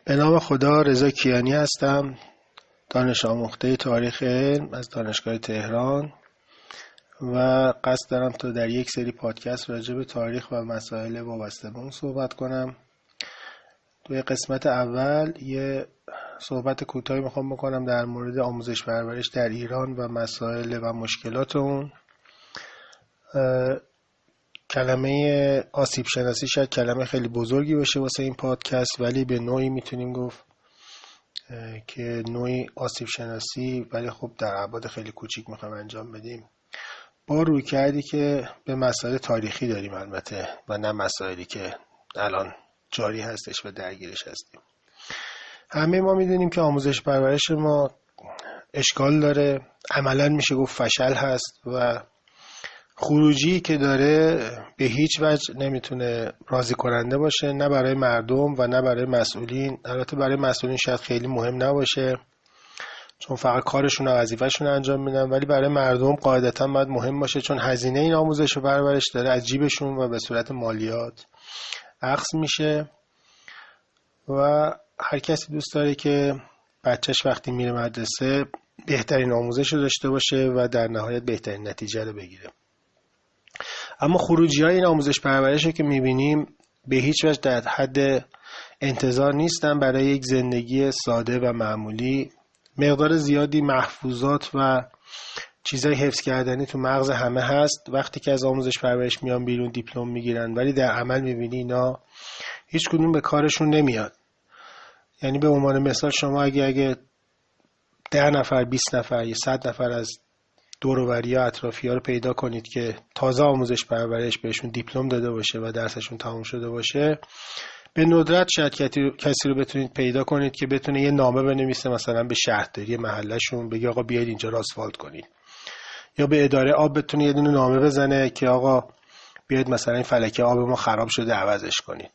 به نام خدا، رضا کیانی هستم، دانش آموخته تاریخ علم از دانشگاه تهران و قصد دارم تا در یک سری پادکست راجع به تاریخ و مسائل وابسته به اون صحبت کنم. توی قسمت اول یه صحبت کوتاهی میخوام بکنم در مورد آموزش پرورش در ایران و مسائل و مشکلات اون. کلمه آسیب شناسی شاید کلمه خیلی بزرگی باشه واسه این پادکست، ولی به نوعی میتونیم گفت که نوعی آسیب شناسی، ولی خب در ابعاد خیلی کوچیک میخوایم انجام بدیم، با روی کردی که به مسائل تاریخی داریم البته و نه مسائلی که الان جاری هستش و درگیرش هستیم. همه ما میدونیم که آموزش پرورش ما اشکال داره، عملاً میشه گفت فشل هست و خروجی که داره به هیچ وجه نمیتونه راضی کننده باشه، نه برای مردم و نه برای مسئولین. البته برای مسئولین شاید خیلی مهم نباشه چون فقط کارشون و وظیفه‌شون انجام میدن، ولی برای مردم قاعدتاً باید مهم باشه چون هزینه این آموزش و پرورش داره از جیبشون و به صورت مالیات اخذ میشه و هر کسی دوست داره که بچهش وقتی میره مدرسه بهترین آموزش رو داشته باشه و در نهایت بهترین نتیجه رو بگیره. اما خروجی‌های این آموزش پرورش رو که می‌بینیم به هیچ وجه در حد انتظار نیستن برای یک زندگی ساده و معمولی. مقدار زیادی محفوظات و چیزای حفظ کردنی تو مغز همه هست. وقتی که از آموزش پرورش میان بیرون دیپلم میگیرن، ولی در عمل می‌بینی اینا هیچ کدوم به کارشون نمیاد. یعنی به عنوان مثال شما اگه 10 نفر 20 نفر یا 100 نفر از دور و بریا اطرافی‌ها رو پیدا کنید که تازه آموزش پرورش بهشون دیپلم داده باشه و درسشون تموم شده باشه، به ندرت شاید کسی رو بتونید پیدا کنید که بتونه یه نامه بنویسه مثلا به شهرداری محلشون بگه آقا بیاید اینجا رو آسفالت کنید، یا به اداره آب بتونه یه دونه نامه بزنه که آقا بیاید مثلا این فلکه آب ما خراب شده عوضش کنید.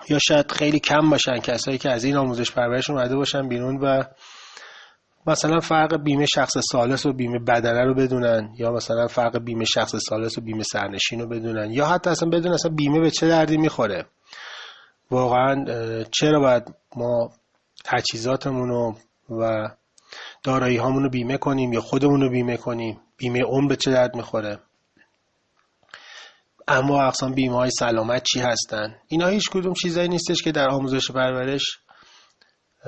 یا شاید خیلی کم باشن کسایی که از این آموزش پرورش اومده باشن بیرون و مثلا فرق بیمه شخص ثالث و بیمه بدنه رو بدونن، یا مثلا فرق بیمه شخص ثالث و بیمه سرنشین رو بدونن، یا حتی اصلا بدونن اصلا بیمه به چه دردی میخوره. واقعا چرا باید ما تجهیزاتمون و دارایی هامون رو بیمه کنیم یا خودمون رو بیمه کنیم؟ بیمه عمر به چه درد میخوره؟ اما اقسام بیمه های سلامت چی هستن؟ اینا هیچ کدوم چیزایی نیستش که در آموزش پرورش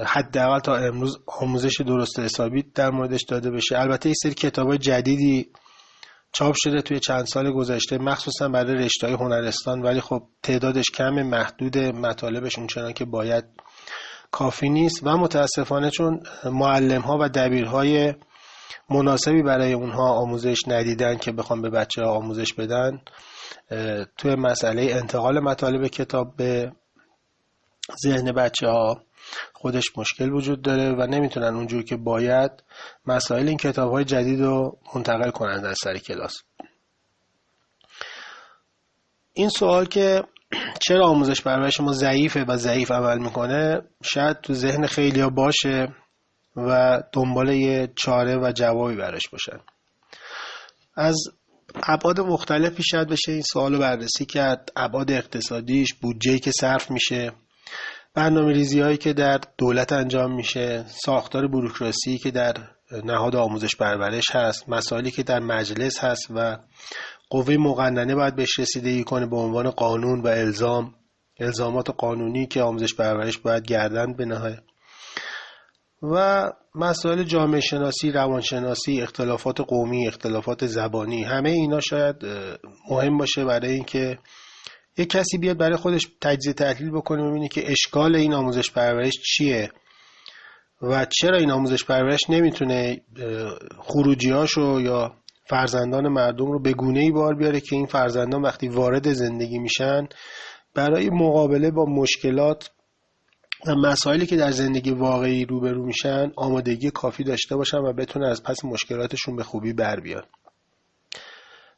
حداقل تا امروز آموزش درست حسابی در موردش داده بشه. البته یه سری کتابای جدیدی چاپ شده توی چند سال گذشته مخصوصا برای رشته‌های هنرستان، ولی خب تعدادش کم، محدود، مطالبش اونچنان که باید کافی نیست و متاسفانه چون معلم‌ها و دبیرهای مناسبی برای اونها آموزش ندیدن که بخوام به بچه‌ها آموزش بدن، توی مسئله انتقال مطالب کتاب به ذهن بچه‌ها خودش مشکل وجود داره و نمیتونن اونجور که باید مسائل این کتاب‌های جدید رو منتقل کنن در سر کلاس. این سوال که چرا آموزش پرورش ما ضعیفه و ضعیف عمل میکنه شاید تو ذهن خیلیا باشه و دنبال یه چاره و جوابی براش باشن. از ابعاد مختلفی شاید بشه این سوال رو بررسی کرد. ابعاد اقتصادیش، بودجه‌ای که صرف میشه، برنامه‌ریزی هایی که در دولت انجام میشه، ساختار بوروکراسی که در نهاد آموزش پرورش هست، مسائلی که در مجلس هست و قوه مقننه باید بهش رسیدگی کنه به عنوان قانون و الزامات قانونی که آموزش پرورش باید گردن بنهه، و مسائل جامعه شناسی، روانشناسی، اختلافات قومی، اختلافات زبانی. همه اینا شاید مهم باشه برای اینکه یک کسی بیاد برای خودش تجزیه تحلیل بکنه ببینه که اشکال این آموزش پرورش چیه و چرا این آموزش پرورش نمیتونه خروجیاشو یا فرزندان مردم رو به گونه‌ای بار بیاره که این فرزندان وقتی وارد زندگی میشن برای مقابله با مشکلات و مسائلی که در زندگی واقعی روبرو میشن آمادگی کافی داشته باشن و بتونه از پس مشکلاتشون به خوبی بر بیان.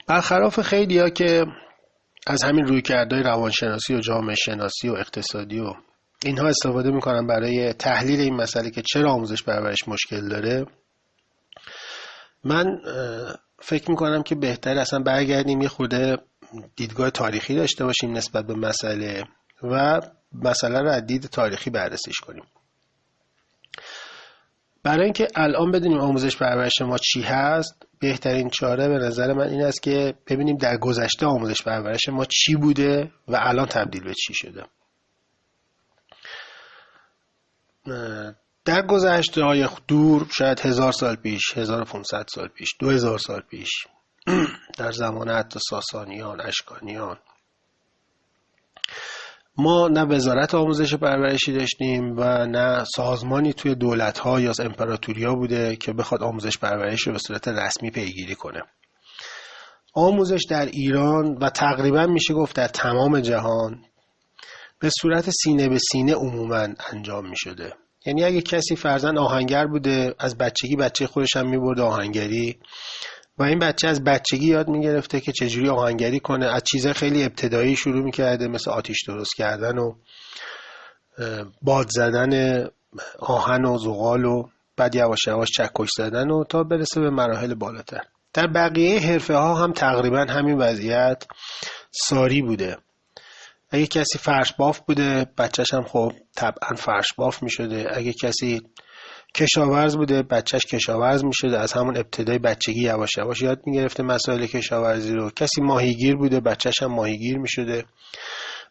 برخلاف خیلی‌ها که از همین رویکردهای روانشناسی و جامعه شناسی و اقتصادی و اینها استفاده میکنن برای تحلیل این مسئله که چرا آموزش پرورش مشکل داره، من فکر میکنم که بهتر اصلا برگردیم یه خورده دیدگاه تاریخی داشته باشیم نسبت به مسئله و مسئله رو از دید تاریخی بررسیش کنیم. برای اینکه الان بدونیم آموزش پرورش ما چی هست، بهترین چاره به نظر من این است که ببینیم در گذشته آموزش پرورش ما چی بوده و الان تبدیل به چی شده. در گذشته های دور، شاید 1000 سال پیش، 1500 سال پیش، 2000 سال پیش، در زمان حتی ساسانیان، اشکانیان، ما نه وزارت آموزش پرورشی داشتیم و نه سازمانی توی دولت‌ها یا امپراتوریا بوده که بخواد آموزش پرورش رو به صورت رسمی پیگیری کنه. آموزش در ایران و تقریبا میشه گفت در تمام جهان به صورت سینه به سینه عموماً انجام میشده. یعنی اگه کسی فرضاً آهنگر بوده، از بچگی بچه خودش هم میبرده آهنگری و این بچه از بچگی یاد میگرفته که چجوری آهنگری کنه. از چیزای خیلی ابتدایی شروع میکرده، مثل آتیش درست کردن و باد زدن آهن و زغال و بعد یواش یواش چکش زدن و تا برسه به مراحل بالاتر. در بقیه حرفه ها هم تقریبا همین وضعیت ساری بوده. اگه کسی فرش باف بوده، بچهش هم خب طبعا فرش باف میشده. اگه کسی کشاورز بوده، بچهش کشاورز میشده. از همون ابتدای بچگی یواش یواش یاد میگرفته مسائل کشاورزی رو. کسی ماهیگیر بوده، بچهش هم ماهیگیر میشده.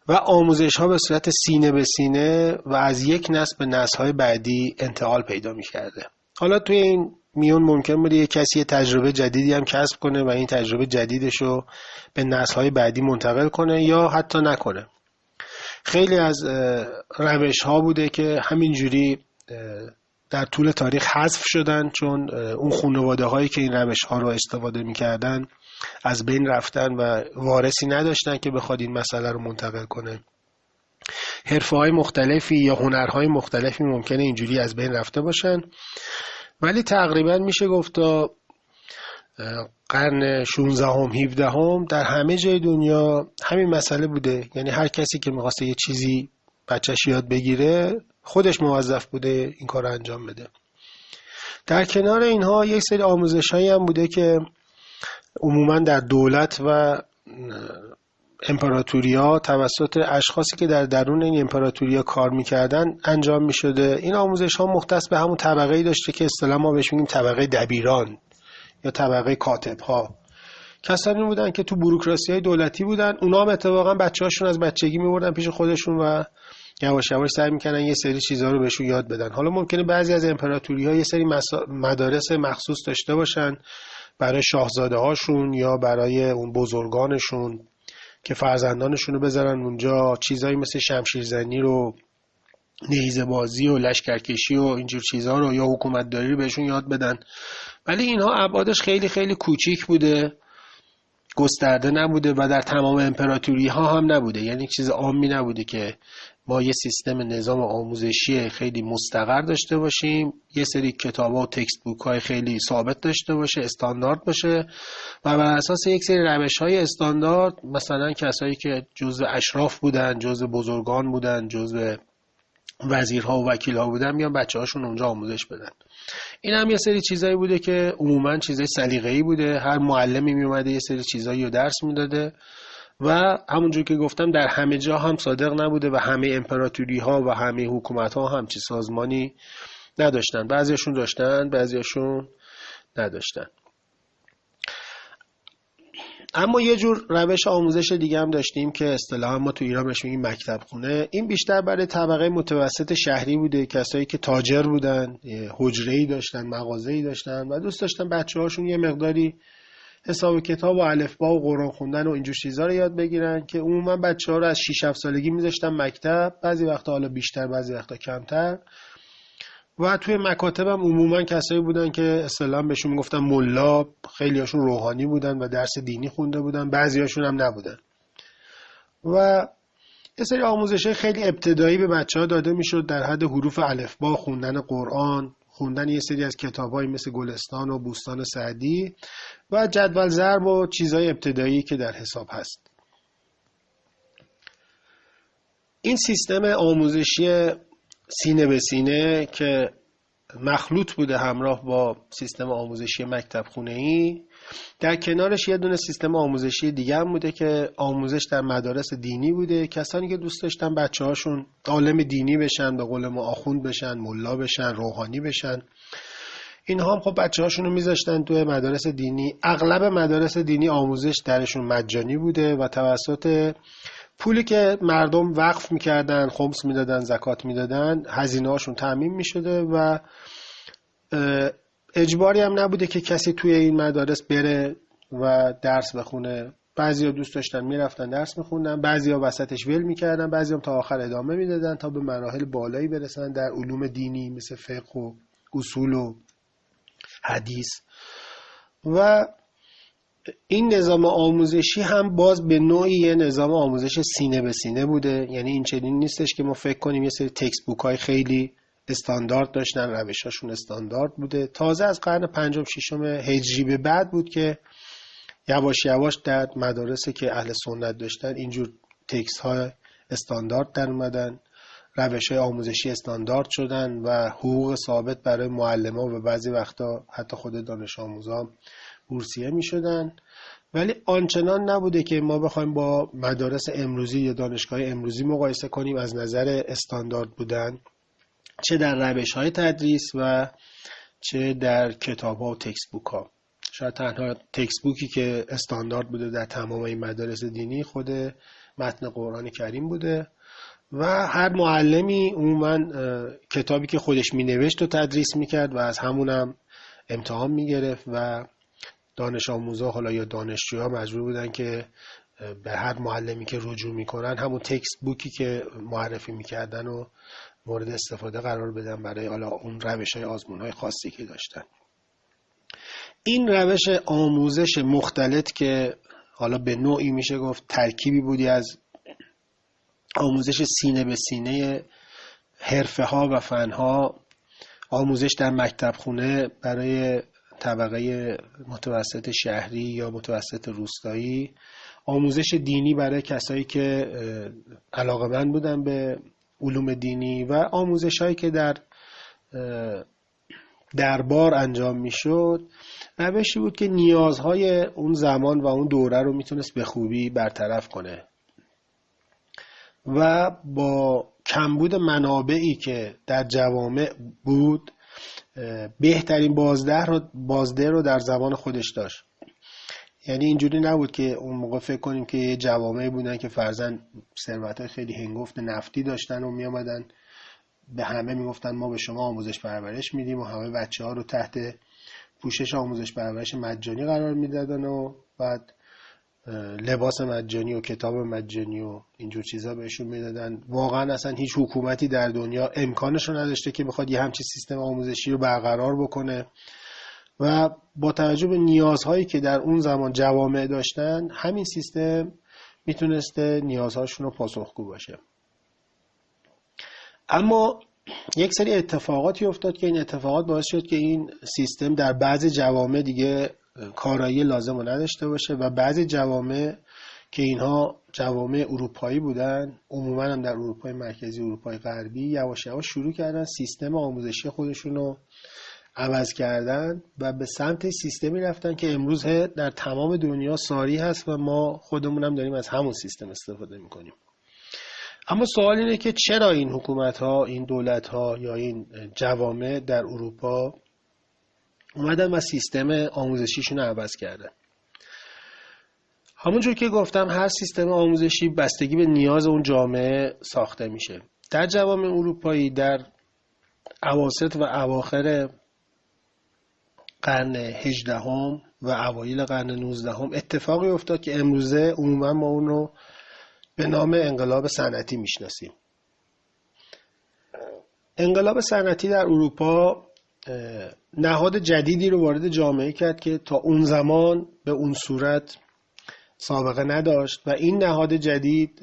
و آموزش ها به صورت سینه به سینه و از یک نسل به نسل های بعدی انتقال پیدا میکرده. حالا توی این میون ممکن بوده یک کسی یه تجربه جدیدی هم کسب کنه و این تجربه جدیدش رو به نسل های بعدی منتقل کنه یا حتی نکنه. خیلی از روش ها بوده که همینجوری در طول تاریخ حذف شدن، چون اون خانواده هایی که این روش ها رو استفاده میکردن از بین رفتن و وارثی نداشتن که بخواد این مسئله رو منتقل کنه. حرفه های مختلفی یا هنرهای مختلفی ممکنه اینجوری از بین رفته باشن، ولی تقریبا میشه گفت تا قرن 16 هم 17 هم در همه جای دنیا همین مسئله بوده. یعنی هر کسی که میخواسته یه چیزی بچه‌ش یاد بگیره خودش موظف بوده این کار رو انجام بده. در کنار اینها یک سری آموزش هایی هم بوده که عموما در دولت و امپراتوریا توسط اشخاصی که در درون این امپراتوریا کار میکردن انجام میشده. این آموزش ها مختص به همون طبقه‌ای داشته که اصطلاحاً ما بهش میگیم طبقه دبیران یا طبقه کاتب ها. کسانی بودن که تو بوروکراسی های دولتی بودن. اونا هم اتفاقا بچه‌هاشون از بچگی میبردن پیش خودشون و یواش یواش سعی میکنن یه سری چیزها رو بهشون یاد بدن. حالا ممکنه بعضی از امپراتوری ها یه سری مدارس مخصوص داشته باشن برای شاهزاده هاشون یا برای اون بزرگانشون که فرزندانشون رو بذارن اونجا، چیزایی مثل شمشیرزنی رو، نیزه بازی و لشکرکشی و اینجور چیزها رو یا حکومت داری رو بهشون یاد بدن. ولی اینها ابعادش خیلی خیلی کوچیک بوده، گسترده نبوده و در تمام امپراتوری ها هم نبوده. یعنی چیز عامی نبوده که ما یه سیستم نظام آموزشی خیلی مستقر داشته باشیم، یه سری کتاب‌ها و تکست بوک های خیلی ثابت داشته باشه، استاندارد باشه و بر اساس یک سری روش‌های استاندارد مثلا کسایی که جزء اشراف بودن، جزء بزرگان بودن، جزء وزیرها و وکیل‌ها بودن میان بچه‌هاشون اونجا آموزش بدن. این هم یه سری چیزایی بوده که عموماً چیزای سلیقه‌ای بوده. هر معلمی می اومده یه سری چیزایی رو درس میداده و همونجور که گفتم در همه جا هم صادق نبوده و همه امپراتوری ها و همه حکومت ها هم چه سازمانی نداشتن. بعضیشون داشتن، بعضیشون نداشتن. اما یه جور روش آموزش دیگه هم داشتیم که اصطلاحاً ما تو ایران بهش میگیم مکتب خونه. این بیشتر برای طبقه متوسط شهری بوده، کسایی که تاجر بودن، حجره‌ای داشتن، مغازه‌ای داشتن و دوست داشتن بچه‌هاشون یه مقداری حساب کتاب و الفبا و قرآن خوندن و اینجور چیزا رو یاد بگیرن که عموما بچه‌ها رو از 6-7 سالگی میذاشتن مکتب، بعضی وقتا حالا بیشتر بعضی وقتا کمتر. و توی مکاتب هم عموما کسایی بودن که اصطلاحاً بهشون میگفتن ملا، خیلی هاشون روحانی بودن و درس دینی خونده بودن، بعضی هاشون هم نبودن. و یه سری آموزش‌های خیلی ابتدایی به بچه‌ها داده میشد در حد حروف الفبا، خوندن قرآن، خوندن یه سری از کتاب‌های مثل گلستان و بوستان سعدی و جدول ضرب و چیزهای ابتدایی که در حساب هست. این سیستم آموزشی سینه به سینه که مخلوط بوده همراه با سیستم آموزشی مکتب خونه‌ای. در کنارش یه دونه سیستم آموزشی دیگه هم بوده که آموزش در مدارس دینی بوده. کسانی که دوست داشتن بچه‌هاشون عالم دینی بشن، به قول ما آخوند بشن، ملا بشن، روحانی بشن، اینها هم خب بچه‌هاشون رو میذاشتن توی مدارس دینی. اغلب مدارس دینی آموزش درشون مجانی بوده و توسط پولی که مردم وقف میکردن، خمس میدادن، زکات میدادن، هزینه هاشون تامین میشده و اجباری هم نبوده که کسی توی این مدارس بره و درس بخونه. بعضیا دوست داشتن میرفتن درس میخوندن، بعضیا وسطش ول میکردن، بعضیا هم تا آخر ادامه میدادن تا به مراحل بالایی برسن در علوم دینی مثل فقه و اصول و حدیث. و این نظام آموزشی هم باز به نوعی یه نظام آموزش سینه به سینه بوده. یعنی این چنین نیستش که ما فکر کنیم یه سری تکست بوک های خیلی استاندارد داشتن، روشاشون استاندارد بوده. تازه از قرن پنجم ششم هجری به بعد بود که یواش یواش در مدارسی که اهل سنت داشتن اینجور تکست های استاندارد در اومدن، روش های آموزشی استاندارد شدن و حقوق ثابت برای معلم‌ها و بعضی وقتا حتی خود دانش آموزا بورسیه می شدن. ولی آنچنان نبوده که ما بخوایم با مدارس امروزی یا دانشگاه امروزی مقایسه کنیم از نظر استاندارد بودن، چه در روش های تدریس و چه در کتاب ها و تکست بوک ها. شاید تنها تکست بوکی که استاندارد بوده در تمام این مدارس دینی خود متن قرآن کریم بوده و هر معلمی عموما کتابی که خودش می نوشت و تدریس می کرد و از همونم امتحان می گرفت و دانش آموزا حالا یا دانشجوها مجبور بودن که به هر معلمی که رجوع میکنن همون تکست بوکی که معرفی میکردن و مورد استفاده قرار بدن برای حالا اون روش‌های آزمون‌های خاصی که داشتن. این روش آموزش مختلط که حالا به نوعی میشه گفت ترکیبی بودی از آموزش سینه به سینه حرفه‌ها و فن‌ها، آموزش در مکتب خونه برای طبقه متوسط شهری یا متوسط روستایی، آموزش دینی برای کسایی که علاقه‌مند بودن به علوم دینی و آموزش هایی که در دربار انجام میشد، روشی بود که نیازهای اون زمان و اون دوره رو میتونست به خوبی برطرف کنه و با کمبود منابعی که در جوامع بود بهترین بازده رو در زمان خودش داشت. یعنی اینجوری نبود که اون موقع فکر کنیم که یه جوامعی بودن که فرضاً ثروت‌های خیلی هنگفت نفتی داشتن و می آمدن به همه میگفتن ما به شما آموزش پرورش میدیم و همه بچه‌ها رو تحت پوشش آموزش پرورش مجانی قرار میدادن و بعد لباس مجانی و کتاب مجانی و اینجور چیزا بهشون میدادن. واقعا اصلا هیچ حکومتی در دنیا امکانش رو نداشته که بخواد یه همچین سیستم آموزشی رو برقرار بکنه و با توجه به نیازهایی که در اون زمان جوامع داشتن همین سیستم میتونسته نیازهاشون رو پاسخگو باشه. اما یک سری اتفاقاتی افتاد که این اتفاقات باعث شد که این سیستم در بعضی جوامع دیگه کارایی لازم رو نداشته باشه و بعضی جوامع که اینها جوامع اروپایی بودن، عموما هم در اروپای مرکزی، اروپای غربی، یواش یواش شروع کردن سیستم آموزشی خودشون رو عوض کردن و به سمت سیستمی رفتن که امروز در تمام دنیا ساری هست و ما خودمون هم داریم از همون سیستم استفاده میکنیم. اما سوال اینه که چرا این حکومت ها، این دولت ها یا این جوامع در اروپا اومدن و سیستم آموزشیشون رو عوض کردن؟ همونجور که گفتم هر سیستم آموزشی بستگی به نیاز اون جامعه ساخته میشه. در جوامع اروپایی در اواسط و اواخر قرن 18 و اوایل قرن 19 اتفاقی افتاد که امروزه عموما ما اون رو به نام انقلاب صنعتی میشناسیم. انقلاب صنعتی در اروپا نهاد جدیدی رو وارد جامعه کرد که تا اون زمان به اون صورت سابقه نداشت و این نهاد جدید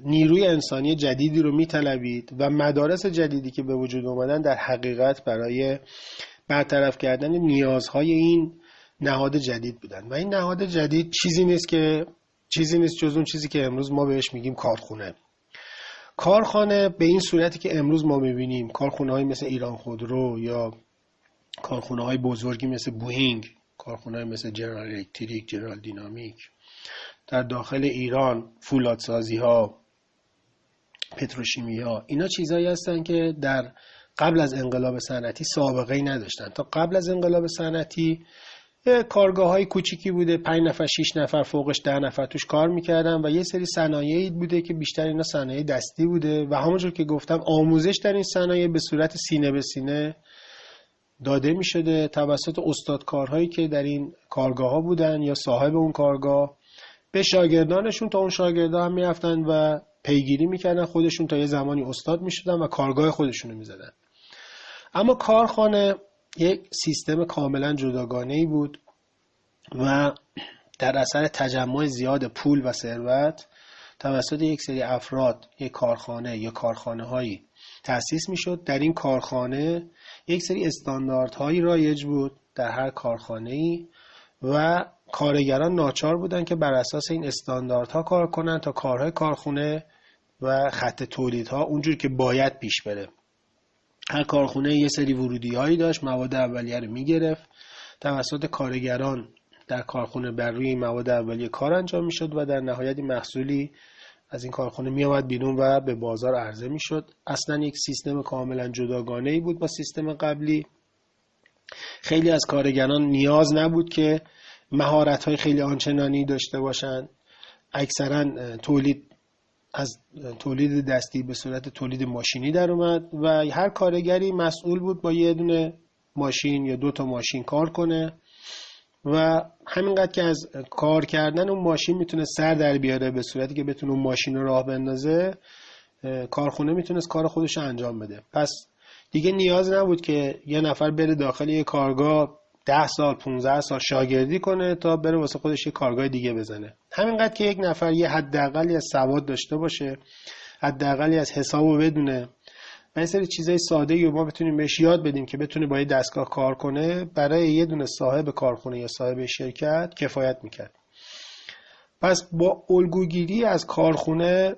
نیروی انسانی جدیدی رو میطلبید و مدارس جدیدی که به وجود اومدن در حقیقت برای برطرف کردن نیازهای این نهاد جدید بودن و این نهاد جدید چیزی نیست جز اون چیزی که امروز ما بهش میگیم کارخونه. کارخانه به این صورتی که امروز ما میبینیم، کارخونه‌هایی مثل ایران خودرو یا کارخونه های بزرگی مثل بوئینگ، کارخونه های مثل جنرال الکتریک، جنرال دینامیک، در داخل ایران فولادسازی ها، پتروشیمی ها، اینا چیزایی هستن که در قبل از انقلاب صنعتی سابقه‌ای نداشتن. تا قبل از انقلاب صنعتی کارگاه های کوچیکی بوده، 5 نفر 6 نفر فوقش 10 نفر توش کار میکردن و یه سری صنایعی بوده که بیشتر اینا صنایع دستی بوده و همونجور که گفتم آموزش در این صنایع به صورت سینه به سینه داده میشده توسط استادکارهایی که در این کارگاه ها بودن یا صاحب اون کارگاه به شاگردانشون، تا اون شاگردا هم میرفتن و پیگیری میکردن، خودشون تا یه زمانی استاد میشدن و کارگاه خودشونو میزدن. اما کارخانه یک سیستم کاملا جداگانه‌ای بود و در اثر تجمع زیاد پول و ثروت توسط یک سری افراد یک کارخانه یا کارخانه‌هایی تأسیس میشد. در این کارخانه یک سری استانداردهایی رایج بود در هر کارخانه‌ای و کارگران ناچار بودن که بر اساس این استانداردها کار کنن تا کارهای کارخانه و خط تولیدها اونجور که باید پیش بره. هر کارخانه یه سری ورودی‌هایی داشت، مواد اولیه رو می‌گرفت، توسط کارگران در کارخانه بر روی این مواد اولیه کار انجام می‌شد و در نهایت محصولی از این کارخانه می‌آمد بیرون و به بازار عرضه می‌شد. اصلاً یک سیستم کاملا جداگانه‌ای بود با سیستم قبلی. خیلی از کارگران نیاز نبود که مهارت‌های خیلی آنچنانی داشته باشند. اکثراً از تولید دستی به صورت تولید ماشینی در اومد و هر کارگری مسئول بود با یه دونه ماشین یا 2 تا ماشین کار کنه و همینقدر که از کار کردن اون ماشین میتونه سر در بیاره به صورتی که بتونه اون ماشین رو راه بندازه، کارخونه میتونست کار خودش رو انجام بده. پس دیگه نیاز نبود که یه نفر بره داخل یه کارگاه 10 سال 15 سال شاگردی کنه تا بره واسه خودش یه کارگاه دیگه بزنه. همینقدر که یک نفر یه حداقلی از سواد داشته باشه، حداقلی از حسابو بدونه و یه سری چیزای ساده‌ای رو ما بتونیم بهش یاد بدیم که بتونه با یه دستگاه کار کنه، برای یه دونه صاحب کارخونه یا صاحب شرکت کفایت میکرد. پس با الگوگیری از کارخونه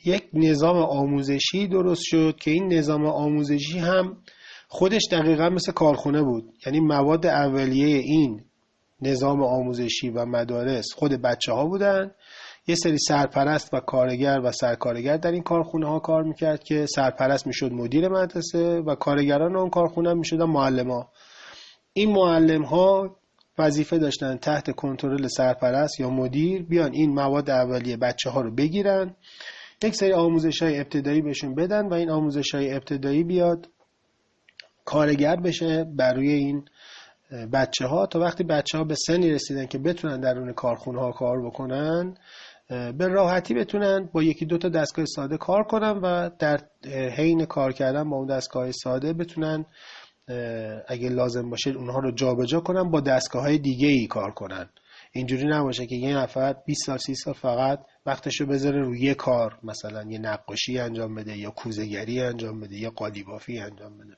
یک نظام آموزشی درست شد که این نظام آموزشی هم خودش دقیقا مثل کارخونه بود. یعنی مواد اولیه این نظام آموزشی و مدارس خود بچه ها بودن. یه سری سرپرست و کارگر و سرکارگر در این کارخونه ها کار میکرد که سرپرست میشد مدیر مدرسه و کارگران اون کارخونه میشدن معلم ها. این معلم ها وظیفه داشتن تحت کنترل سرپرست یا مدیر بیان این مواد اولیه بچه ها رو بگیرن، یک سری آموزش های ابتدایی بهشون بدن و این آموزش های ابتدایی بیاد کارگر بشه بر روی این بچه ها تا وقتی بچه ها به سنی رسیدن که بتونن درون کارخونه ها کار بکنن، به راحتی بتونن با 1-2 تا دستگاه ساده کار کنن و در حین کار کردن با اون دستگاه ساده بتونن اگه لازم باشه اونها رو جابجا کنن با دستگاه های دیگه ای کار کنن. اینجوری نباشه که یه نفر 20 سال 30 سال فقط وقتشو بذاره روی یه کار، مثلا یه نقاشی انجام بده یا کوزه‌گری انجام بده یا قالیبافی انجام بده.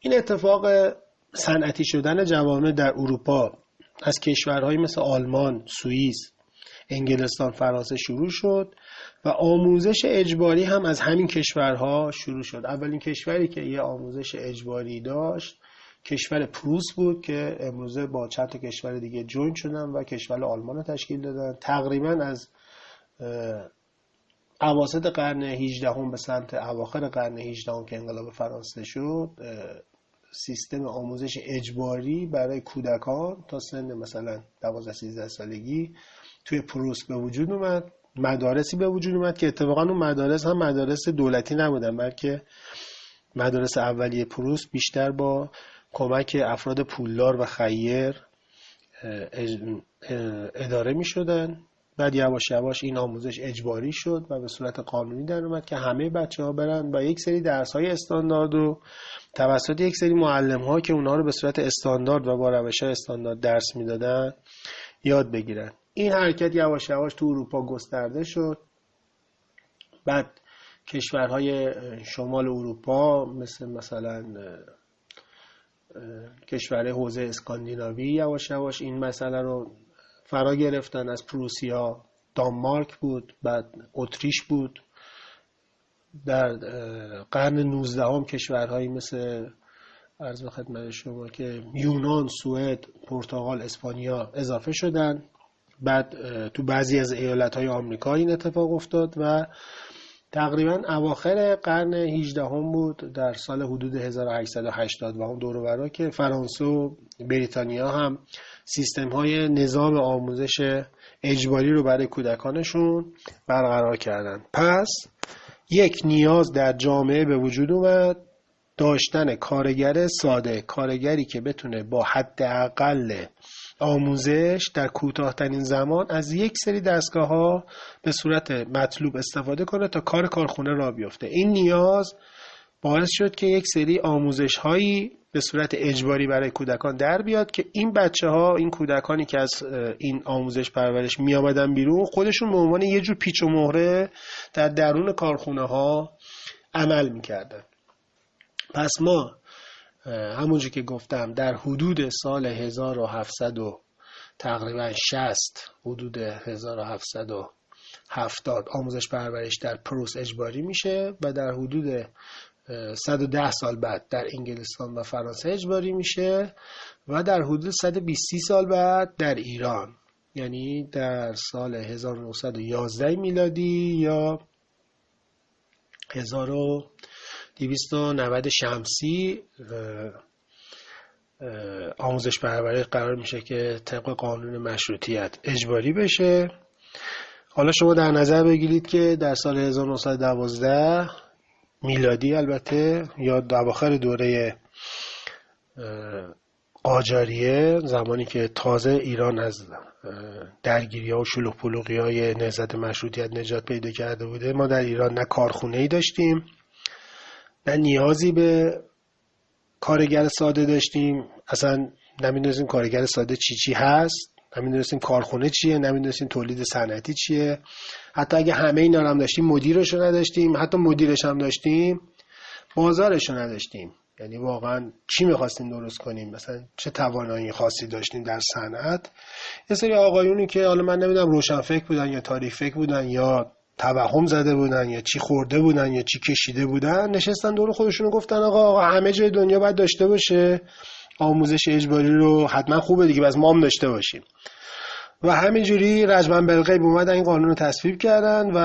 این اتفاق صنعتی شدن جوامع در اروپا از کشورهای مثل آلمان، سوئیس، انگلستان، فرانسه شروع شد و آموزش اجباری هم از همین کشورها شروع شد. اولین کشوری که یه آموزش اجباری داشت کشور پروس بود که امروزه با چند تا کشور دیگه جوین شدن و کشور آلمان رو تشکیل دادن. تقریبا از اواسط قرن 18 به سمت اواخر قرن 18 که انقلاب فرانسه شد، سیستم آموزش اجباری برای کودکان تا سن مثلا 12-13 سالگی توی پروس به وجود اومد. مدارسی به وجود اومد که اتفاقا اون مدارس هم مدارس دولتی نبودن، بلکه مدارس اولیه پروس بیشتر با کمک افراد پولدار و خیر اداره می شدن. بعد یواش یواش این آموزش اجباری شد و به صورت قانونی در اومد که همه بچه ها برن و یک سری درس های استاندارد رو توسط یک سری معلم ها که اونها رو به صورت استاندارد و با روش های استاندارد درس میدادن یاد بگیرن. این حرکت یواش یواش تو اروپا گسترده شد. بعد کشورهای شمال اروپا مثلا کشورهای حوزه اسکاندیناوی یواش یواش این مسئله رو فرا گرفتن. از پروسیا دانمارک بود، بعد اتریش بود. در قرن 19 کشورهایی مثل عرض به خدمت شما که یونان، سوئد، پرتغال، اسپانیا اضافه شدن. بعد تو بعضی از ایالت‌های آمریکا این اتفاق افتاد و تقریبا اواخر قرن 18 هم بود، در سال حدود 1880 و اون دور و برا، که فرانسه و بریتانیا هم سیستم‌های نظام آموزش اجباری رو برای کودکانشون برقرار کردن. پس یک نیاز در جامعه به وجود اومد، داشتن کارگر ساده، کارگری که بتونه با حداقل آموزش در کوتاه‌ترین زمان از یک سری دستگاه‌ها به صورت مطلوب استفاده کنه تا کار کارخونه را بیفته. این نیاز باعث شد که یک سری آموزش‌هایی به صورت اجباری برای کودکان در بیاد که این بچه‌ها، این کودکانی که از این آموزش پرورش می آمدن بیرون، خودشون به عنوان یه جور پیچ و مهره در درون کارخونه‌ها عمل می‌کردن. پس ما همونجور که گفتم در حدود سال 1700 و تقریبا 60 حدود 1770 آموزش پرورش در پروس اجباری میشه و در حدود 110 سال بعد در انگلستان و فرانسه اجباری میشه و در حدود 120 سال بعد در ایران، یعنی در سال 1911 میلادی یا 1290 شمسی آموزش پرورش قرار میشه که طبق قانون مشروطیت اجباری بشه. حالا شما در نظر بگیرید که در سال 1912 میلادی، البته یا اواخر دوره قاجاریه، زمانی که تازه ایران از درگیری‌ها و شلوغ پلوغی‌های نهضت مشروطیت نجات پیدا کرده بوده، ما در ایران نه کارخونه‌ای داشتیم، نه نیازی به کارگر ساده داشتیم، اصلا نمیدونستیم کارگر ساده چی هست، نمیدونستیم کارخونه چیه، نمیدونستیم تولید صنعتی چیه. حتی اگه همه اینا رو هم داشتیم مدیرش رو نداشتیم، حتی مدیرش هم داشتیم بازارش رو نداشتیم. یعنی واقعا چی میخواستیم درست کنیم، مثلا چه توانایی خاصی داشتیم در صنعت. یه سری آقایونی که حالا من نمیدونم روشن فکر بودن یا تاریخ فکر بودن یا توهم زده بودن یا چی خورده بودن یا چی کشیده بودن، نشستن دور خودشونو گفتن آقا همه جای دنیا باید داشته باشه آموزش اجباری رو، حتما خوبه دیگه، بس ما هم داشته باشیم. و همینجوری رجمن بالغیب اومدن این قانون رو تصویب کردن و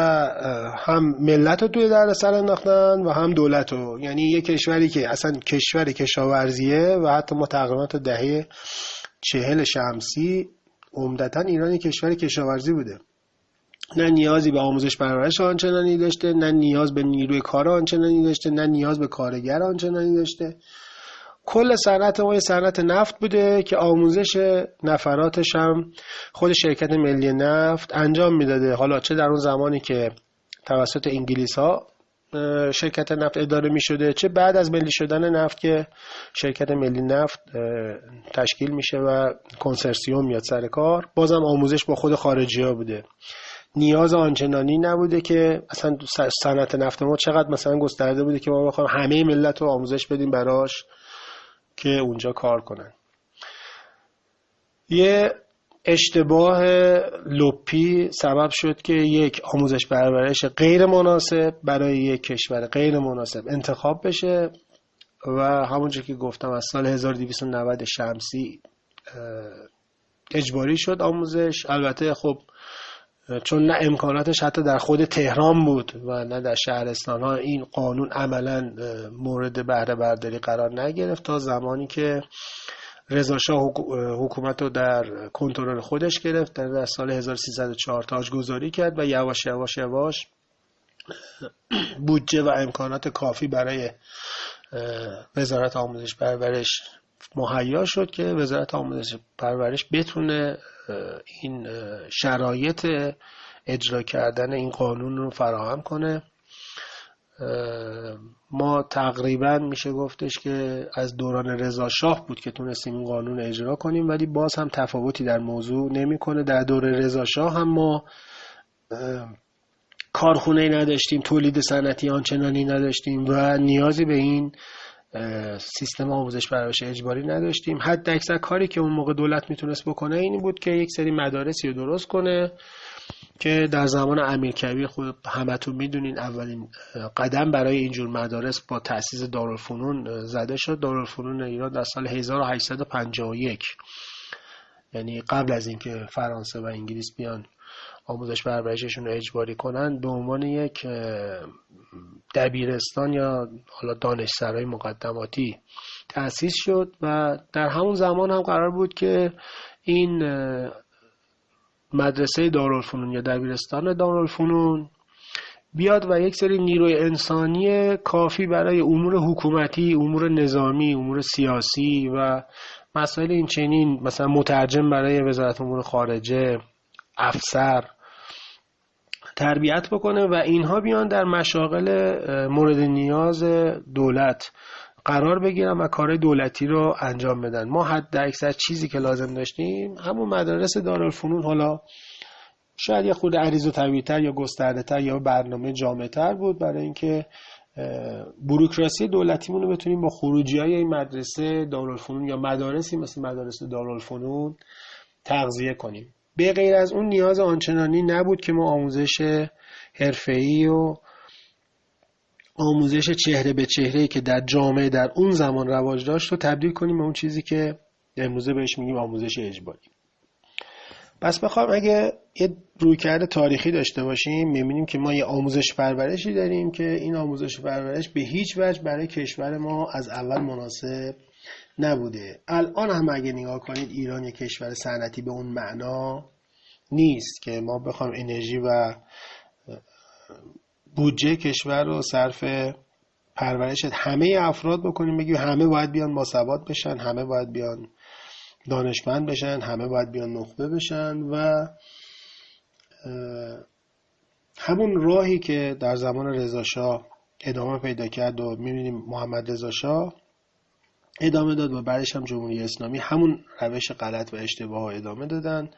هم ملت رو توی دردسر انداختن و هم دولت رو. یعنی یه کشوری که اصلا کشور کشاورزیه و حتی ما تقریبا تا دهه 40 شمسی عمدتاً ایران کشور کشاورزی بوده، نه نیازی به آموزش پرورش آنچنانی داشته، نه نیاز به نیروی کار آنچنانی داشته، نه نیاز به کارگر آنچنانی داشته. کل صنعت ما یه صنعت نفت بوده که آموزش نفراتش هم خود شرکت ملی نفت انجام میداده. حالا چه در اون زمانی که توسط انگلیس ها شرکت نفت اداره می شده، چه بعد از ملی شدن نفت که شرکت ملی نفت تشکیل میشه و کنسرسیوم میاد سر کار، بازم آموزش با خود خارجی ها بوده. نیاز آنچنانی نبوده که اصلا صنعت نفت ما چقدر مثلا گسترده بوده که ما بخوایم همه ملت رو آموزش بدیم براش که اونجا کار کنن. یه اشتباه لپی سبب شد که یک آموزش پرورش غیر مناسب برای یک کشور غیر مناسب انتخاب بشه و همونجور که گفتم از سال 1290 شمسی اجباری شد آموزش. البته خب چون نه امکاناتش حتی در خود تهران بود و نه در شهرستان ها، این قانون عملا مورد بهره برداری قرار نگرفت تا زمانی که رضا شاه حکومت رو در کنترل خودش گرفت، در سال 1304 تاجگذاری کرد و یواش یواش بودجه و امکانات کافی برای وزارت آموزش پرورش مهیا شد که وزارت آموزش پرورش بتونه این شرایط اجرا کردن این قانون رو فراهم کنه. ما تقریبا میشه گفتش که از دوران رضا شاه بود که تونستیم این قانون اجرا کنیم، ولی باز هم تفاوتی در موضوع نمیکنه. در دوره رضا شاه هم ما کارخونه‌ای نداشتیم، تولید صنعتی آنچنانی نداشتیم و نیازی به این سیستم آموزش پرورش اجباری نداشتیم. حد اکثر کاری که اون موقع دولت میتونست بکنه این بود که یک سری مدارسی رو درست کنه که در زمان امیرکبیر خود همتون میدونین اولین قدم برای اینجور مدارس با تأسیس دارالفنون زده شد. دارالفنون ایران در سال 1851، یعنی قبل از اینکه فرانسه و انگلیس بیان آموزش پرورششون رو اجباری کنن، به عنوان یک دبیرستان یا حالا دانشسرای مقدماتی تأسیس شد و در همون زمان هم قرار بود که این مدرسه دارالفنون یا دبیرستان دارالفنون بیاد و یک سری نیروی انسانی کافی برای امور حکومتی، امور نظامی، امور سیاسی و مسائل این چنین، مثلا مترجم برای وزارت امور خارجه، افسر، تربیت بکنه و اینها بیان در مشاغل مورد نیاز دولت قرار بگیرن و کار دولتی رو انجام بدن. ما حد اکثر چیزی که لازم داشتیم همون مدارس دارالفنون، حالا شاید یه خورده عریض و طویل‌تر یا گسترده‌تر یا برنامه جامع‌تر بود، برای اینکه بوروکراسی دولتیمون رو بتونیم با خروجی‌های این مدرسه دارالفنون یا مدارسی مثل مدارس دارالفنون تغذیه کنیم. به غیر از اون نیاز آنچنانی نبود که ما آموزش حرفه‌ای و آموزش چهره به چهره‌ای که در جامعه در اون زمان رواج داشت رو تبدیل کنیم به اون چیزی که امروزه بهش میگیم آموزش اجباری. پس بخوام اگه یه رویکرد تاریخی داشته باشیم، می‌بینیم که ما یه آموزش پرورشی داریم که این آموزش پرورش به هیچ وجه برای کشور ما از اول مناسب نبوده. الان هم اگه نگاه کنید ایران یک کشور صنعتی به اون معنا نیست که ما بخوام انرژی و بودجه کشور رو صرف پرورش همه افراد بکنیم، بگیم همه باید بیان باسواد بشن، همه باید بیان دانشمند بشن، همه باید بیان نخبه بشن و همون راهی که در زمان رضا شاه ادامه پیدا کرد و می‌بینیم محمد رضا شاه ادامه داد و بعدش هم جمهوری اسلامی همون روش غلط و اشتباه ادامه دادن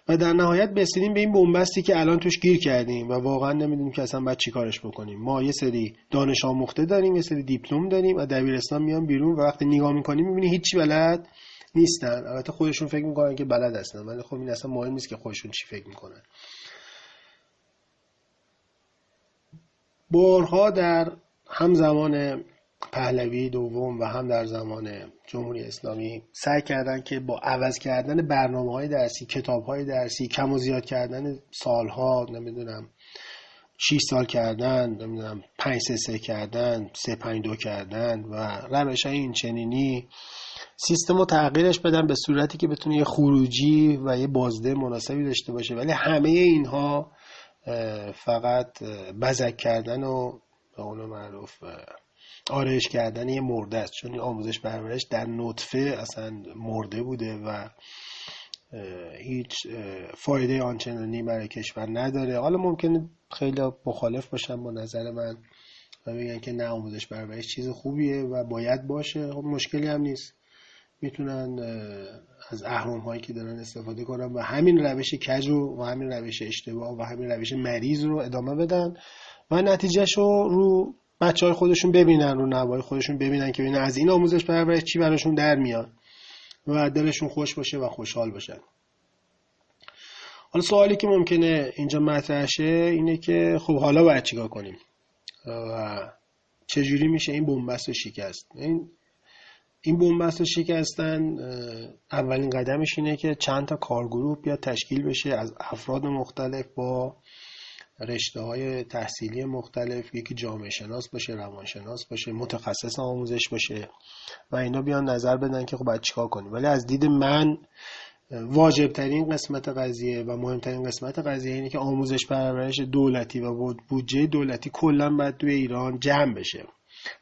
و در نهایت رسیدیم به این بنبستی که الان توش گیر کردیم و واقعا نمیدونیم که اصلا باید چی کارش بکنیم. ما یه سری دانش آموخته داریم، یه سری دیپلم داریم و دبیرستان میان بیرون و وقتی نگاه میکنیم میبینی هیچی بلد نیستن. البته خودشون فکر میکنن که بلد هستن، ولی خب این اصلا مهم نیست که خودشون چی فکر میکنن. بارها در هم زمان پهلوی دوم و هم در زمان جمهوری اسلامی سعی کردن که با عوض کردن برنامه‌های درسی، کتاب‌های درسی، کم و زیاد کردن سالها، نمیدونم 6 سال کردن، نمیدونم 5-3-3 کردن، 3-5-2 کردن و روش‌های این چنینی سیستم رو تغییرش بدن به صورتی که بتونه یه خروجی و یه بازده مناسبی داشته باشه، ولی همه اینها فقط بزک کردن و به قول معروف آرایش کردن یه مرده است، چون این آموزش پرورش در نطفه اصلا مرده بوده و هیچ فایده آنچنانی برای کشور نداره. حالا ممکنه خیلی مخالف باشن با نظر من و بگن که نه، آموزش پرورش چیز خوبیه و باید باشه. خب مشکلی هم نیست، میتونن از اهرم هایی که دارن استفاده کنن و همین روش کج و همین روش اشتباه و همین روش مریض رو ادامه بدن و نتیجهش رو بچه‌های خودشون ببینن، رو نوای خودشون ببینن که ببینن از این آموزش پرورش چی براشون در میاد و دلشون خوش باشه و خوشحال باشن. حالا سوالی که ممکنه اینجا مطرح شه اینه که خب حالا باید چیکار کنیم و چجوری میشه این بنبست رو شکست؟ این بنبست رو شکستن اولین قدمش اینه که چند تا کارگروه بیاد تشکیل بشه از افراد مختلف با رشته‌های تحصیلی مختلف، یکی جامعه شناس باشه، روانشناس باشه، متخصص آموزش باشه و اینا بیان نظر بدن که خب باید چیکار کنیم. ولی از دید من واجب ترین قسمت قضیه و مهمترین قسمت قضیه اینه که آموزش پرورش دولتی و بودجه دولتی کلا باید توی ایران جمع بشه.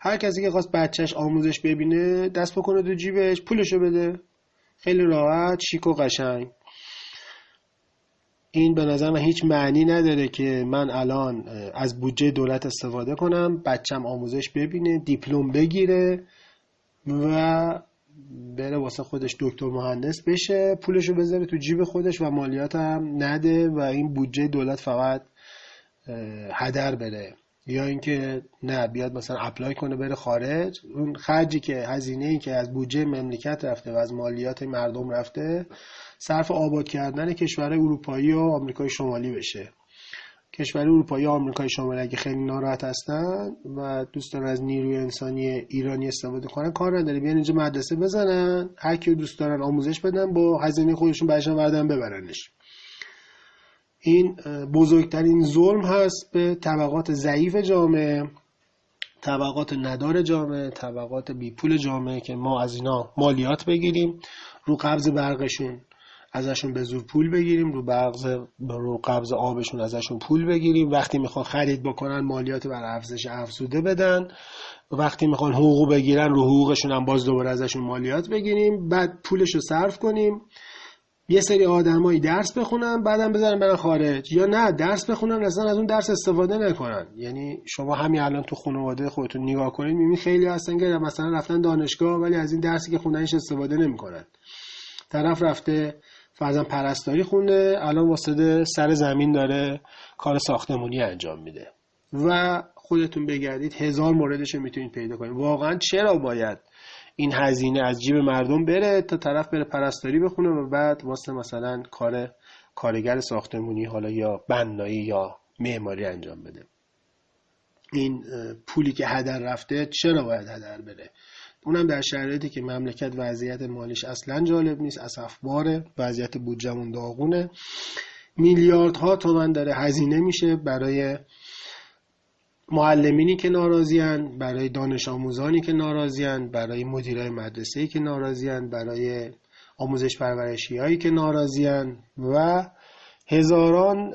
هر کسی که خواست بچهش آموزش ببینه دست بکنه تو جیبش، پولشو بده، خیلی راحت، شیک و قشنگ. این به نظر من هیچ معنی نداره که من الان از بودجه دولت استفاده کنم، بچم آموزش ببینه، دیپلم بگیره و بره واسه خودش دکتر مهندس بشه، پولشو بذاره تو جیب خودش و مالیات هم نده و این بودجه دولت فقط هدر بره. یا اینکه نه، بیاد مثلا اپلای کنه بره خارج، اون خرجی که هزینه‌ای که از بودجه مملکت رفته و از مالیات مردم رفته صرف آباد کردن کشورهای اروپایی و آمریکای شمالی بشه. کشور اروپایی و آمریکای شمالی اگه خیلی ناراحت هستن و دوست دارن از نیروی انسانی ایرانی استفاده کنن، کار نداره، بیان اینجا مدرسه بزنن، هر کی دوست دارن آموزش بدن، با هزینه خودشون بچه‌ها بردن ببرنش. این بزرگترین ظلم هست به طبقات ضعیف جامعه، طبقات ندار جامعه، طبقات بی پول جامعه، که ما از اینا مالیات بگیریم، رو قبض برقشون ازشون به زور پول بگیریم، رو قبض آبشون ازشون پول بگیریم، وقتی میخوان خرید بکنن مالیات بر افزایش افزوده بدن، وقتی میخوان حقوق بگیرن رو حقوقشون هم باز دوباره ازشون مالیات بگیریم، بعد پولش رو صرف کنیم، یه سری آدمایی درس بخونن بعدم بذارن برن خارج، یا نه درس بخونن اصلا از اون درس استفاده نکنن. یعنی شما همین الان تو خانواده خودتون نگاه کنید، میبینید خیلی هستن که مثلا رفتن دانشگاه ولی از این درسی که خوندنش استفاده نمیکنن. طرف رفته فرضاً پرستاری خونده، الان واسه سر زمین داره کار ساختمانی انجام میده و خودتون بگردید 1000 موردش رو میتونید پیدا کنید. واقعا چرا باید این هزینه از جیب مردم بره تا طرف بره پرستاری بخونه و بعد واسه مثلا کارگر ساختمانی حالا یا بنایی یا معماری انجام بده؟ این پولی که هدر رفته چرا باید هدر بره؟ اونم در شرایطی که مملکت وضعیت مالیش اصلا جالب نیست، اسفباره، وضعیت بودجمون داغونه، میلیاردها تومان داره هزینه میشه برای معلمینی که ناراضیان، برای دانش آموزانی که ناراضیان، برای مدیرای مدرسه‌ای که ناراضیان، برای آموزش پرورشیایی که ناراضیان و هزاران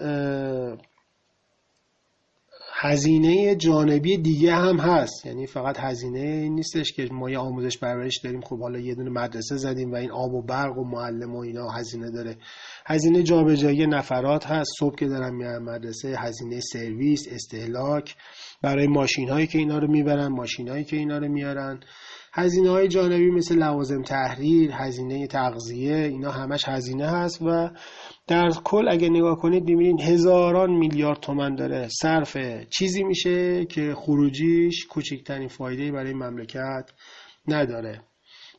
هزینه جانبی دیگه هم هست. یعنی فقط هزینه نیستش که ما یه آموزش پرورش داریم، خب حالا یه دونه مدرسه زدیم و این آب و برق و معلم و اینا هزینه داره، هزینه جابجایی نفرات هست، صبح که دارن میرن مدرسه، هزینه سرویس، استهلاک برای ماشین هایی که اینا رو میبرن، ماشین هایی که اینا رو میارن، هزینه های جانبی مثل لوازم تحریر، هزینه تغذیه، اینا همش هزینه هست و در کل اگه نگاه کنید ببینید هزاران میلیارد تومان داره صرف چیزی میشه که خروجیش کوچکترین فایده‌ای برای مملکت نداره.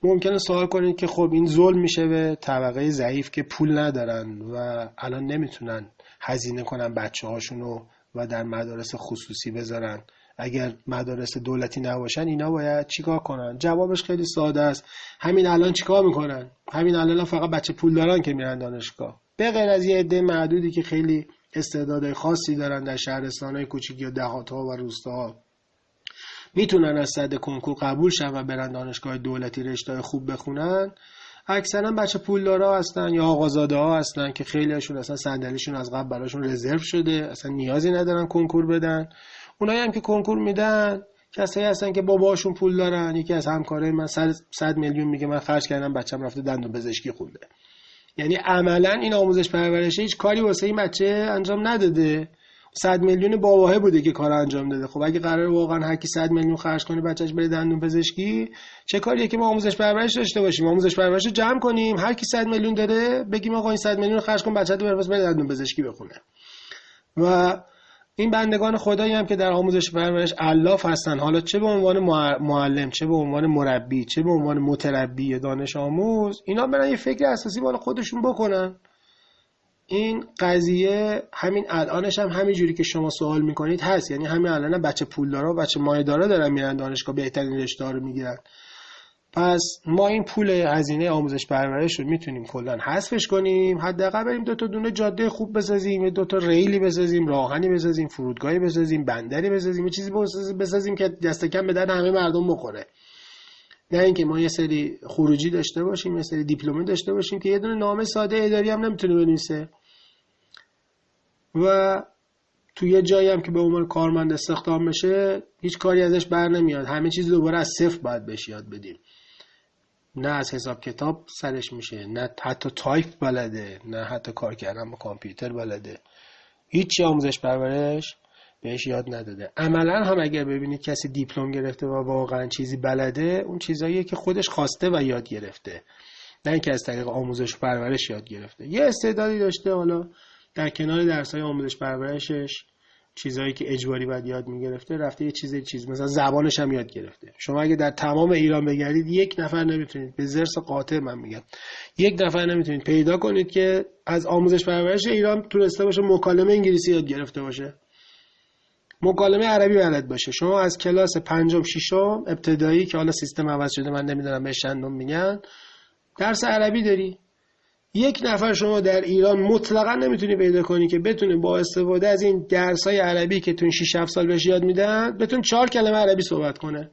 ممکنه سوال کنید که خب این ظلم میشه به طبقه ضعیف که پول ندارن و الان نمیتونن هزینه کنن بچه هاشونو و در مدارس خصوصی بذارن، اگر مدارس دولتی نباشن اینا باید چیکار کنن؟ جوابش خیلی ساده است، همین الان چیکار میکنن؟ همین الان فقط بچه پول دارن که میرن دانشگاه، به غیر از یه عده معدودی که خیلی استعدادهای خاصی دارن در شهرستانهای کوچیک یا دهات‌ها و روستاها میتونن از صد کنکور قبول شن و برن دانشگاه دولتی رشته‌های خوب بخونن. اکثرا بچه پولدارا هستن یا آقازاده ها هستن که خیلی هاشون اصلا صندلیشون از قبل براشون رزرو شده، اصلا نیازی ندارن کنکور بدن. اونایی هم که کنکور میدن کسایی هستن که باباشون پول دارن. یکی از همکارای من 100 میلیون میگه من خرج کردم بچه‌م رفته دندون پزشکی خونده. یعنی عملا این آموزش پرورشه هیچ کاری واسه این بچه انجام نداده، 100 میلیون باباه بوده که کار انجام داده. خب اگه قراره واقعا هر کی 100 میلیون خرج کنه بچه‌ش بره دندون پزشکی، چه کاریه که ما آموزش پرورش داشته باشیم؟ آموزش پرورش رو جمع کنیم، هر کی 100 میلیون داره بگیم آقا این 100 میلیون خرج کن بچه‌ت بره دندون پزشکی بخونه. و این بندگان خدایی هم که در آموزش پرورش الاف هستن، حالا چه به عنوان معلم، چه به عنوان مربی، چه به عنوان متربی دانش آموز، اینا برن یه فکر اساسی بالا خودشون بکنن. این قضیه همین الانش هم همین جوری که شما سوال میکنید هست. یعنی همین الان بچه پولدارا و بچه مایه‌دارا دارن میرن دانشگاه، بهترین رشته‌ها رو میگیرن. پس ما این پول هزینه آموزش پرورش رو میتونیم کلا حذفش کنیم، حداقل بریم 2 تا دونه جاده خوب بسازیم، 2 تا ریلی بسازیم، راهنی بسازیم، فرودگاهی بسازیم، بندری بسازیم، یه چیزی بسازیم که دست کم به درد همه مردم بخوره. نه اینکه ما یه سری خروجی داشته باشیم، یه سری دیپلمی داشته باشیم که یه دونه نامه ساده اداری هم نمیتونه بنویسه و تو یه جایی هم که به عنوان کارمند استخدام بشه هیچ کاری ازش بر نمیاد، همه چیز دوباره از صفر باید بهش یاد بدیم. نه از حساب کتاب سرش میشه، نه حتی تایپ بلده، نه حتی کار کردن با کامپیوتر بلده. هیچ آموزش پرورش بهش یاد نداده. عملا هم اگر ببینید کسی دیپلم گرفته و واقعا چیزی بلده، اون چیزاییه که خودش خواسته و یاد گرفته، نه اینکه از طریق آموزش پرورش یاد گرفته. یه استعدادی داشته، حالا در کنار درس‌های آموزش پرورشش چیزایی که اجباری باید یاد میگرفته رفته یه چیز مثلا زبانش هم یاد گرفته. شما اگه در تمام ایران بگردید یک نفر نمیتونید، به ضرس قاطع من میگم، یک نفر نمیتونید پیدا کنید که از آموزش پرورش ایران تونسته باشه مکالمه انگلیسی یاد گرفته باشه، مکالمه عربی بلد باشه. شما از کلاس پنجم ششم ابتدایی که حالا سیستم عوض شده من نمیدونم بهش چندم میگن، درس عربی داری، یک نفر شما در ایران مطلقا نمیتونی پیدا کنی که بتونه با استفاده از این درسای عربی که تو 6 7 سال بهش یاد میدن بتونه 4 کلمه عربی صحبت کنه.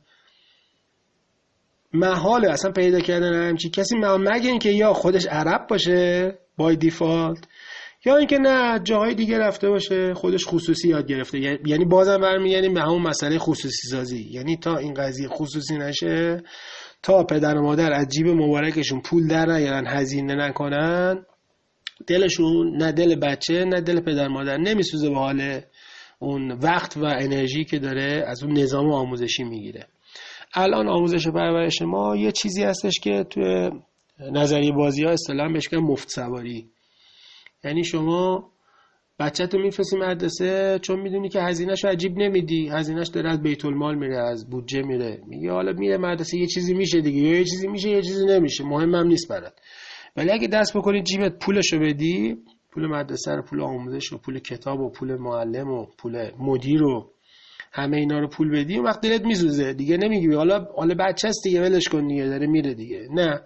محاله اصلا پیدا کردن همچین کسی، مگه اینکه یا خودش عرب باشه بای دیفالت، یا اینکه نه جاهای دیگه رفته باشه خودش خصوصی یاد گرفته. یعنی بازم برمیگردیم به همون مسئله خصوصی سازی. یعنی تا این قضیه خصوصی نشه، تا پدر و مادر از جیب مبارکشون پول در نیارن، هزینه نکنن، دلشون، نه دل بچه نه دل پدر مادر نمیسوزه به حال اون وقت و انرژی که داره از اون نظام آموزشی میگیره. الان آموزش پرورش ما یه چیزی هستش که توی نظریه بازی ها اصطلاحاً بهش میگن مفت سواری. یعنی شما بچه‌تو میفرستی مدرسه چون میدونی که هزینه‌ش عجیب نمیدی، هزینه‌ش داره از بیت المال میره، از بودجه میره، میگه حالا میره مدرسه یه چیزی میشه دیگه، یا یه چیزی میشه یه چیزی نمیشه، مهمم نیست برات. ولی اگه دست بکنی جیبت پولشو بدی، پول مدرسه رو، پول آموزش و پول کتاب و پول معلم و پول مدیر و همه اینا رو پول بدی، اون وقت دلت میسوزه دیگه، نمیگی حالا بچه‌ست دیگه ولش کن دیگه داره میره دیگه. نه،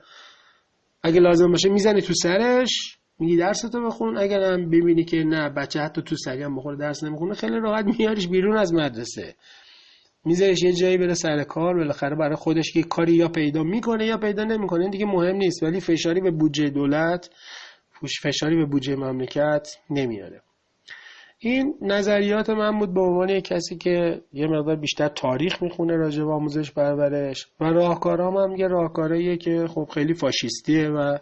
اگه لازم باشه میزنی تو سرش، میگی درستو بخون. اگرم ببینی که نه بچه حتی تو سری هم بخوره درس نمیخونه، خیلی راحت میاریش بیرون از مدرسه، میذاریش یه جایی بره سر کار، بالاخره برای خودش یه کاری یا پیدا میکنه یا پیدا نمیکنه، دیگه مهم نیست، ولی فشاری به بودجه دولت، فشاری به بودجه مملکت نمیاره. این نظریات من بود به عنوان کسی که یه مقدار بیشتر تاریخ میخونه راجع به آموزش پرورش، و راهکارام هم یه راهکاریه که خب خیلی فاشیستیه و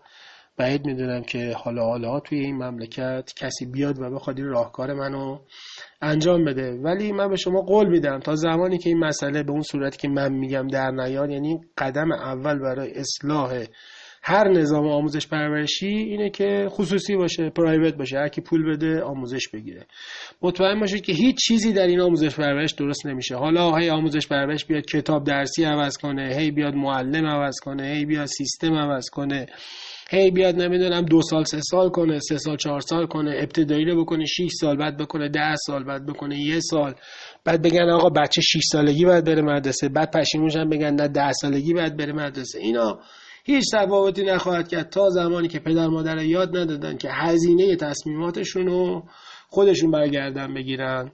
بعید میدونم که حالا توی این مملکت کسی بیاد و بخواد این راهکار منو انجام بده. ولی من به شما قول میدم تا زمانی که این مسئله به اون صورتی که من میگم در نیاد، یعنی قدم اول برای اصلاح هر نظام آموزش پرورشی اینه که خصوصی باشه، پرایوت باشه، هر کی پول بده آموزش بگیره. مطمئن باشید که هیچ چیزی در این آموزش پرورش درست نمیشه. حالا هی آموزش پرورش بیاد کتاب درسی عوض کنه، هی بیاد معلم عوض کنه، هی بیاد سیستم عوض کنه، هی بیاد نمیدونم 2 سال 3 سال کنه، 3 سال 4 سال کنه، ابتدایی رو بکنه 6 سال، بعد بکنه 10 سال، بعد بکنه 1 سال، بعد بگن آقا بچه 6 سالگی باید بره مدرسه، بعد پشیمونشن بگن نه 10 سالگی باید بره مدرسه. اینا هیچ تفاوتی نخواهد کرد تا زمانی که پدر مادر یاد ندادن که هزینه تصمیماتشون رو خودشون برگردن بگیرن.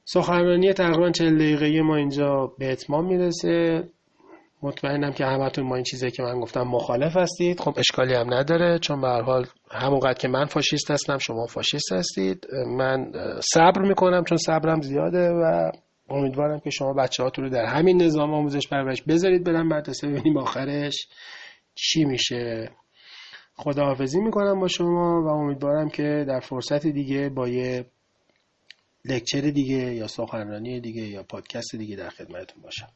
سخنرانی تقریبا 40 دقیقه‌ای ما اینجا به اتمام میرسه. مطمئنم که همتون با این چیزایی که من گفتم مخالف هستید. خب اشکالی هم نداره، چون به هر حال همونقدر که من فاشیست هستم شما فاشیست هستید. من صبر میکنم چون صبرم زیاده و امیدوارم که شما بچه‌هاتون رو در همین نظام آموزش پرورش بذارید برن مدرسه، ببینیم آخرش چی میشه. خداحافظی میکنم با شما و امیدوارم که در فرصت دیگه با یه لکچر دیگه یا سخنرانی دیگه یا پادکست دیگه در خدمتتون باشم.